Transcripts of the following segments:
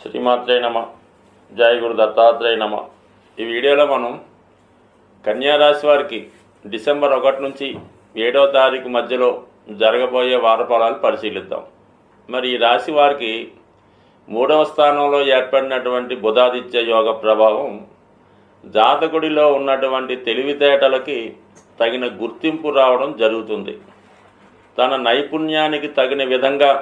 శ్రీమాత్రే నమ. జయ గురు దత్తాత్రేయ నమ. ఈ వీడియోలో మనం కన్యా రాశి వారికి డిసెంబర్ 1 నుంచి 7వ తారీఖు మధ్యలో జరగబోయే వారఫలాలు పరిశీలిద్దాం. మరి ఈ రాశి వారికి 3వ స్థానంలో ఏర్పడినటువంటి బుధాదిత్య యోగ ప్రభావం జాతకుడిలో ఉన్నటువంటి తెలివితేటలకి తగిన గుర్తింపు రావడం జరుగుతుంది. తన నైపుణ్యానికి తగిన విధంగా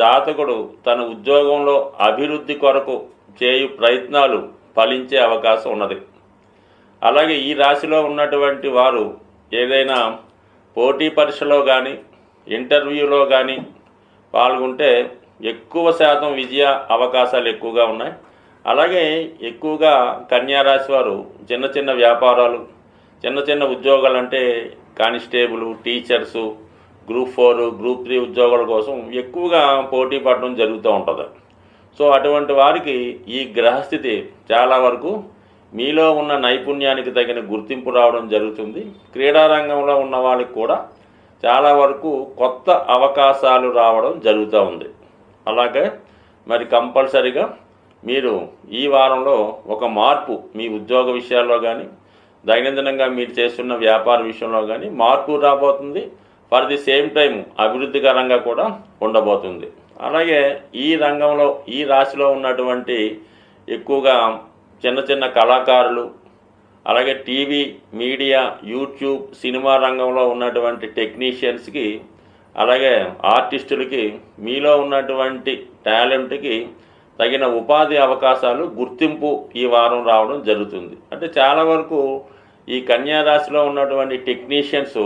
జాతకుడు తన ఉద్యోగంలో అభివృద్ధి కొరకు చేయు ప్రయత్నాలు ఫలించే అవకాశం ఉన్నది. అలాగే ఈ రాశిలో ఉన్నటువంటి వారు ఏదైనా పోటీ పరీక్షలో కానీ ఇంటర్వ్యూలో కానీ పాల్గొంటే ఎక్కువ శాతం విజయ అవకాశాలు ఎక్కువగా ఉన్నాయి. అలాగే ఎక్కువగా కన్యారాశి వారు చిన్న చిన్న వ్యాపారాలు, చిన్న చిన్న ఉద్యోగాలు అంటే కానిస్టేబుల్, టీచర్సు, గ్రూప్ 4, గ్రూప్ 3 ఉద్యోగాల కోసం ఎక్కువగా పోటీ పడడం జరుగుతూ ఉంటుంది. సో అటువంటి వారికి ఈ గ్రహస్థితి చాలా వరకు మీలో ఉన్న నైపుణ్యానికి తగిన గుర్తింపు రావడం జరుగుతుంది. క్రీడారంగంలో ఉన్న వాళ్ళకి కూడా చాలా వరకు కొత్త అవకాశాలు రావడం జరుగుతూ ఉంది. అలాగే మరి కంపల్సరిగా మీరు ఈ వారంలో ఒక మార్పు మీ ఉద్యోగ విషయాల్లో కానీ దైనందినంగా మీరు చేస్తున్న వ్యాపార విషయంలో కానీ మార్పు రాబోతుంది. ఫర్ ది సేమ్ టైం అభివృద్ధికరంగా కూడా ఉండబోతుంది. అలాగే ఈ రంగంలో ఈ రాశిలో ఉన్నటువంటి ఎక్కువగా చిన్న చిన్న కళాకారులు, అలాగే టీవీ, మీడియా, యూట్యూబ్, సినిమా రంగంలో ఉన్నటువంటి టెక్నీషియన్స్కి, అలాగే ఆర్టిస్టులకి మీలో ఉన్నటువంటి టాలెంట్కి తగిన ఉపాధి అవకాశాలు, గుర్తింపు ఈ వారం రావడం జరుగుతుంది. అంటే చాలా వరకు ఈ కన్యా రాశిలో ఉన్నటువంటి టెక్నీషియన్స్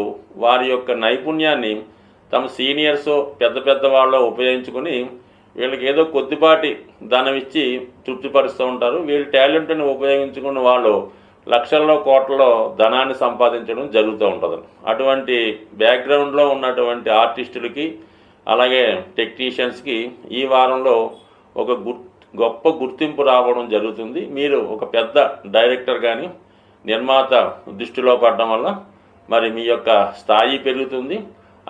వారి యొక్క నైపుణ్యాన్ని తమ సీనియర్స్ పెద్ద పెద్ద వాళ్ళు ఉపయోగించుకొని వీళ్ళకి ఏదో కొద్దిపాటి ధనం ఇచ్చి తృప్తిపరుస్తూ ఉంటారు. వీళ్ళ టాలెంట్ని ఉపయోగించుకున్న వాళ్ళు లక్షల్లో కోట్లలో ధనాన్ని సంపాదించడం జరుగుతూ ఉంటుంది. అటువంటి బ్యాక్గ్రౌండ్లో ఉన్నటువంటి ఆర్టిస్టులకి అలాగే టెక్నీషియన్స్కి ఈ వారంలో ఒక గొప్ప గుర్తింపు రావడం జరుగుతుంది. మీరు ఒక పెద్ద డైరెక్టర్ కానీ నిర్మాత దృష్టిలో పడడం వల్ల మరి మీ యొక్క స్థాయి పెరుగుతుంది.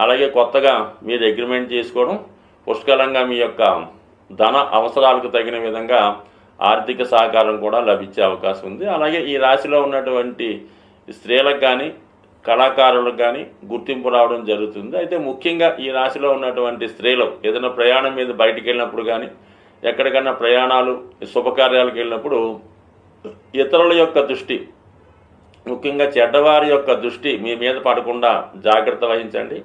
అలాగే కొత్తగా మీరు అగ్రిమెంట్ చేసుకోవడం, పుష్కలంగా మీ యొక్క ధన అవసరాలకు తగిన విధంగా ఆర్థిక సహకారం కూడా లభించే అవకాశం ఉంది. అలాగే ఈ రాశిలో ఉన్నటువంటి స్త్రీలకు కానీ కళాకారులకు కానీ గుర్తింపు రావడం జరుగుతుంది. అయితే ముఖ్యంగా ఈ రాశిలో ఉన్నటువంటి స్త్రీలు ఏదైనా ప్రయాణం మీద బయటికి వెళ్ళినప్పుడు కానీ ఎక్కడికన్నా ప్రయాణాలు, శుభకార్యాలకు వెళ్ళినప్పుడు ఇతరుల యొక్క దృష్టి, ముఖ్యంగా చెడ్డవారి యొక్క దృష్టి మీ మీద పడకుండా జాగ్రత్త వహించండి.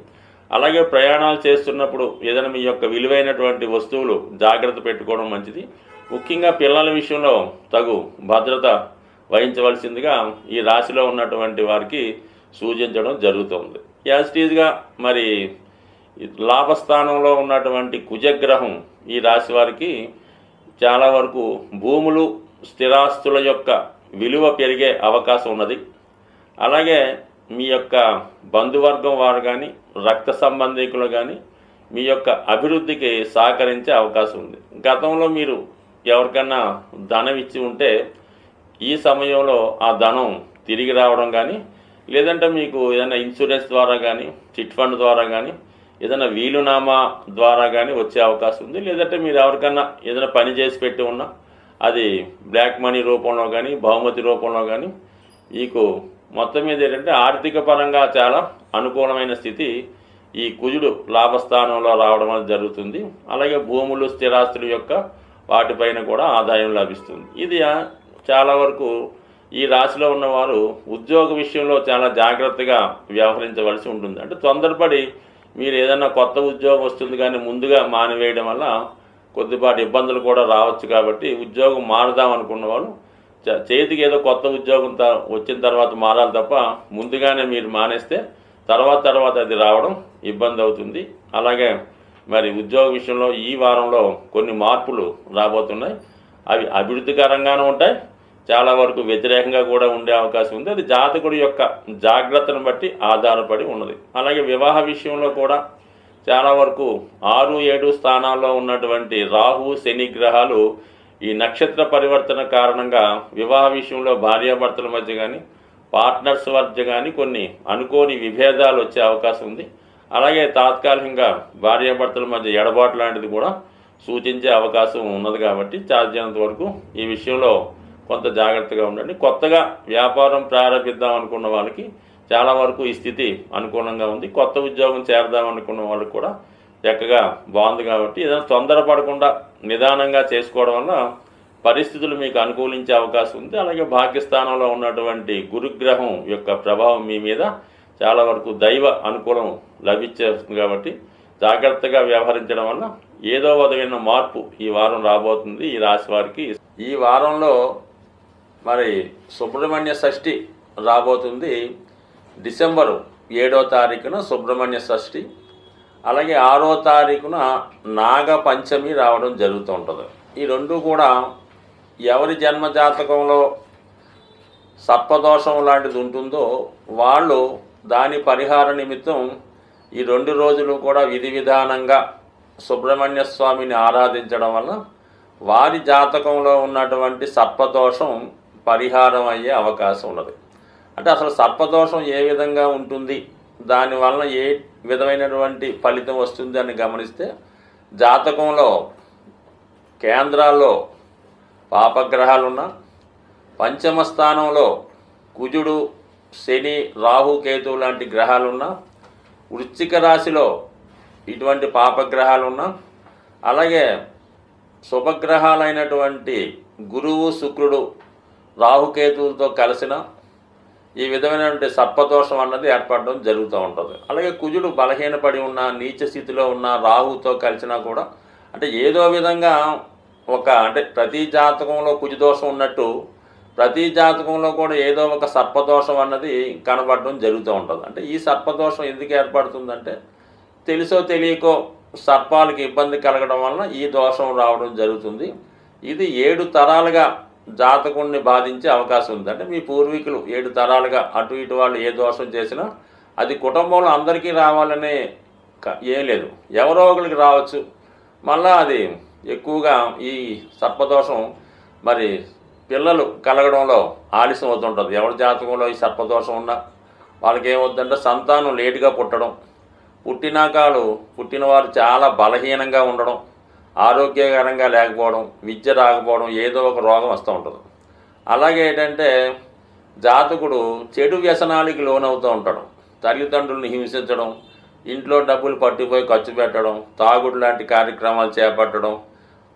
అలాగే ప్రయాణాలు చేస్తున్నప్పుడు ఏదైనా మీ యొక్క విలువైనటువంటి వస్తువులు జాగ్రత్త పెట్టుకోవడం మంచిది. ముఖ్యంగా పిల్లల విషయంలో తగు భద్రత వహించవలసిందిగా ఈ రాశిలో ఉన్నటువంటి వారికి సూచించడం జరుగుతుంది. యాజిటీజ్గా మరి లాభస్థానంలో ఉన్నటువంటి కుజగ్రహం ఈ రాశి వారికి చాలా వరకు భూములు, స్థిరాస్తుల యొక్క విలువ పెరిగే అవకాశం ఉన్నది. అలాగే మీ యొక్క బంధువర్గం వారు కానీ రక్త సంబంధికులు కానీ మీ యొక్క అభివృద్ధికి సహకరించే అవకాశం ఉంది. గతంలో మీరు ఎవరికన్నా ధనం ఇచ్చి ఉంటే ఈ సమయంలో ఆ ధనం తిరిగి రావడం కానీ, లేదంటే మీకు ఏదైనా ఇన్సూరెన్స్ ద్వారా కానీ, చిట్ ఫండ్ ద్వారా కానీ, ఏదైనా వీలునామా ద్వారా కానీ వచ్చే అవకాశం ఉంది. లేదంటే మీరు ఎవరికన్నా ఏదైనా పని చేసి పెట్టి ఉన్నా అది బ్లాక్ మనీ రూపంలో కానీ బహుమతి రూపంలో కానీ మీకు మొత్తం మీద ఏంటంటే ఆర్థిక పరంగా చాలా అనుకూలమైన స్థితి ఈ కుజుడు లాభస్థానంలో రావడం అనేది జరుగుతుంది. అలాగే భూములు, స్థిరాస్తుల యొక్క వాటిపైన కూడా ఆదాయం లభిస్తుంది. ఇది చాలా వరకు ఈ రాశిలో ఉన్నవారు ఉద్యోగ విషయంలో చాలా జాగ్రత్తగా వ్యవహరించవలసి ఉంటుంది. అంటే తొందరపడి మీరు ఏదైనా కొత్త ఉద్యోగం వస్తుంది కానీ ముందుగా మానివేయడం వల్ల కొద్దిపాటి ఇబ్బందులు కూడా రావచ్చు. కాబట్టి ఉద్యోగం మారదాం అనుకున్న వాళ్ళు చేతికి ఏదో కొత్త ఉద్యోగం వచ్చిన తర్వాత మారాలి తప్ప ముందుగానే మీరు మానేస్తే తర్వాత అది రావడం ఇబ్బంది అవుతుంది. అలాగే మరి ఉద్యోగ విషయంలో ఈ వారంలో కొన్ని మార్పులు రాబోతున్నాయి. అవి అభివృద్ధికరంగానే ఉంటాయి, చాలా వరకు వ్యతిరేకంగా కూడా ఉండే అవకాశం ఉంది. అది జాతకుడి యొక్క జాగ్రత్తను బట్టి ఆధారపడి ఉన్నది. అలాగే వివాహ విషయంలో కూడా చాలా వరకు 6, 7 స్థానాల్లో ఉన్నటువంటి రాహు, శని గ్రహాలు ఈ నక్షత్ర పరివర్తన కారణంగా వివాహ విషయంలో భార్యాభర్తల మధ్య కానీ పార్ట్నర్స్ మధ్య కానీ కొన్ని అనుకోని విభేదాలు వచ్చే అవకాశం ఉంది. అలాగే తాత్కాలికంగా భార్యాభర్తల మధ్య ఎడబాటు లాంటిది కూడా సూచించే అవకాశం ఉన్నది కాబట్టి సాధ్యమైనంత వరకు ఈ విషయంలో కొంత జాగ్రత్తగా ఉండండి. కొత్తగా వ్యాపారం ప్రారంభిద్దాం అనుకున్న వాళ్ళకి చాలా వరకు ఈ స్థితి అనుకూలంగా ఉంది. కొత్త ఉద్యోగం చేరదాం అనుకున్న వాళ్ళకి కూడా చక్కగా బాగుంది కాబట్టి ఏదైనా తొందరపడకుండా నిదానంగా చేసుకోవడం వల్ల పరిస్థితులు మీకు అనుకూలించే అవకాశం ఉంది. అలాగే భాగ్యస్థానంలో ఉన్నటువంటి గురుగ్రహం యొక్క ప్రభావం మీ మీద చాలా వరకు దైవ అనుకూలం లభించేస్తుంది కాబట్టి జాగ్రత్తగా వ్యవహరించడం వల్ల ఏదో విధమైన మార్పు ఈ వారం రాబోతుంది ఈ రాశి వారికి. ఈ వారంలో మరి సుబ్రహ్మణ్య షష్ఠి రాబోతుంది. డిసెంబరు 7వ తారీఖున సుబ్రహ్మణ్య షష్ఠి, అలాగే 6వ తారీఖున నాగ పంచమి రావడం జరుగుతూ ఉంటుంది. ఈ రెండు కూడా ఎవరి జన్మ జాతకంలో సర్పదోషం లాంటిది ఉంటుందో వాళ్ళు దాని పరిహార నిమిత్తం ఈ 2 రోజులు కూడా విధి విధానంగా సుబ్రహ్మణ్య స్వామిని ఆరాధించడం వల్ల వారి జాతకంలో ఉన్నటువంటి సర్పదోషం పరిహారం అయ్యే అవకాశం ఉన్నది. అంటే అసలు సర్పదోషం ఏ విధంగా ఉంటుంది, దానివల్ల ఏ విధమైనటువంటి ఫలితం వస్తుంది అని గమనిస్తే జాతకంలో కేంద్రాల్లో పాపగ్రహాలున్నా, పంచమ స్థానంలో కుజుడు, శని, రాహు, కేతు లాంటి గ్రహాలున్నా, వృశ్చిక రాశిలో ఇటువంటి పాపగ్రహాలున్నా, అలాగే శుభగ్రహాలైనటువంటి గురువు, శుక్రుడు, రాహుకేతువులతో కలిసిన ఈ విధమైనటువంటి సర్పదోషం అన్నది ఏర్పడడం జరుగుతూ ఉంటుంది. అలాగే కుజుడు బలహీనపడి ఉన్న, నీచ స్థితిలో ఉన్న రాహుతో కలిసినా కూడా అంటే ఏదో విధంగా అంటే ప్రతి జాతకంలో కుజదోషం ఉన్నట్టు ప్రతి జాతకంలో కూడా ఏదో ఒక సర్పదోషం అన్నది కనబడడం జరుగుతూ ఉంటుంది. అంటే ఈ సర్పదోషం ఎందుకు ఏర్పడుతుందంటే తెలుసో తెలియకో సర్పాలకు ఇబ్బంది కలగడం వలన ఈ దోషం రావడం జరుగుతుంది. ఇది 7 తరాలుగా జాతకుడిని బాధించే అవకాశం ఉంది. అంటే మీ పూర్వీకులు 7 తరాలుగా అటు ఇటు వాళ్ళు ఏ దోషం చేసినా అది కుటుంబంలో అందరికీ రావాలనే ఏం లేదు, ఎవరో ఒకరికి రావచ్చు. మళ్ళా అది ఎక్కువగా ఈ సర్పదోషం మరి పిల్లలు కలగడంలో ఆలస్యం అవుతుంటుంది. ఎవరి జాతకంలో ఈ సర్పదోషం ఉన్నా వాళ్ళకి ఏమవుతుందంటే సంతానం లేటుగా పుట్టడం, పుట్టినవారు చాలా బలహీనంగా ఉండడం, ఆరోగ్యకరంగా లేకపోవడం, విద్య రాకపోవడం, ఏదో ఒక రోగం వస్తూ ఉంటుంది. అలాగే ఏంటంటే జాతకుడు చెడు వ్యసనాలకి లోనవుతూ ఉంటాడు. తల్లిదండ్రులను హింసించడం, ఇంట్లో డబ్బులు పట్టిపోయి ఖర్చు పెట్టడం, తాగుడు లాంటి కార్యక్రమాలు చేపట్టడం,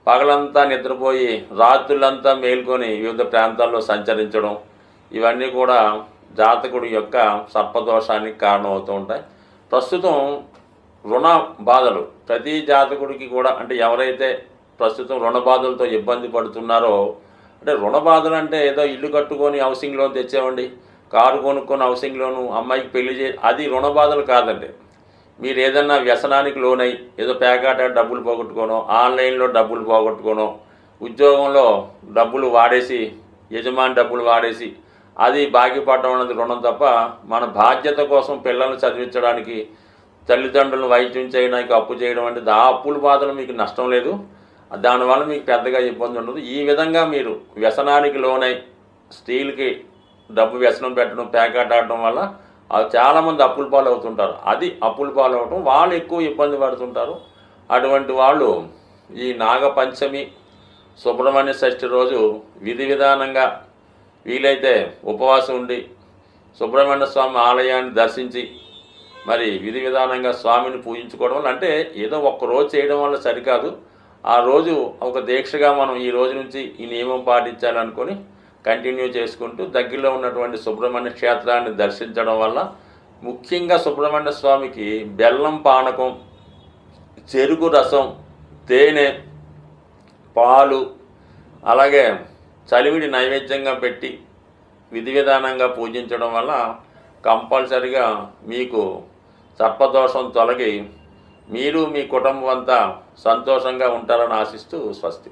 పగలంతా నిద్రపోయి రాత్రులంతా మేల్కొని వివిధ ప్రాంతాల్లో సంచరించడం, ఇవన్నీ కూడా జాతకుడి యొక్క సర్పదోషానికి కారణమవుతూ ఉంటాయి. ప్రస్తుతం రుణ బాధలు ప్రతి జాతకుడికి కూడా అంటే ఎవరైతే ప్రస్తుతం రుణ బాధలతో ఇబ్బంది పడుతున్నారో, అంటే రుణ బాధలు అంటే ఏదో ఇల్లు కట్టుకొని హౌసింగ్ లోన్ తెచ్చామండి, కారు కొనుక్కొని హౌసింగ్ లోను, అమ్మాయికి పెళ్లి అది రుణ బాధలు కాదండి. మీరు ఏదన్నా వ్యసనానికి లోనై ఏదో పేకాట డబ్బులు పోగొట్టుకోనో, ఆన్లైన్లో డబ్బులు పోగొట్టుకోనో, ఉద్యోగంలో డబ్బులు వాడేసి యజమాని డబ్బులు వాడేసి అది బాగిపడడం అన్నది రుణం తప్ప మన బాధ్యత కోసం పిల్లల్ని చదివించడానికి తల్లిదండ్రులను వైద్యం చేయడానికి అప్పు చేయడం అంటే ఆ అప్పుల బాధలు మీకు నష్టం లేదు, దానివల్ల మీకు పెద్దగా ఇబ్బంది ఉండదు. ఈ విధంగా మీరు వ్యసనానికి లోనై స్త్రీలకి డబ్బు వ్యసనం పెట్టడం, పేకాట ఆడటం వల్ల చాలామంది అప్పుల పాలు అవుతుంటారు. అది అప్పుల పాలు అవటం వాళ్ళు ఎక్కువ ఇబ్బంది పడుతుంటారు. అటువంటి వాళ్ళు ఈ నాగపంచమి, సుబ్రహ్మణ్య షష్ఠి రోజు విధి విధానంగా వీలైతే ఉపవాసం ఉండి సుబ్రహ్మణ్య స్వామి ఆలయాన్ని దర్శించి మరి విధి విధానంగా స్వామిని పూజించుకోవడం వల్ల, అంటే ఏదో ఒక్కరోజు చేయడం వల్ల సరికాదు, ఆ రోజు ఒక దీక్షగా మనం ఈ రోజు నుంచి ఈ నియమం పాటించాలనుకొని కంటిన్యూ చేసుకుంటూ దగ్గరలో ఉన్నటువంటి సుబ్రహ్మణ్య క్షేత్రాన్ని దర్శించడం వల్ల ముఖ్యంగా సుబ్రహ్మణ్య స్వామికి బెల్లం పానకం, చెరుకు రసం, తేనె, పాలు, అలాగే చలివిడి నైవేద్యంగా పెట్టి విధి విధానంగా పూజించడం వల్ల కంపల్సరిగా మీకు సర్పదోషం తొలగి మీరు మీ కుటుంబం అంతా సంతోషంగా ఉంటారని ఆశిస్తూ స్వస్తి.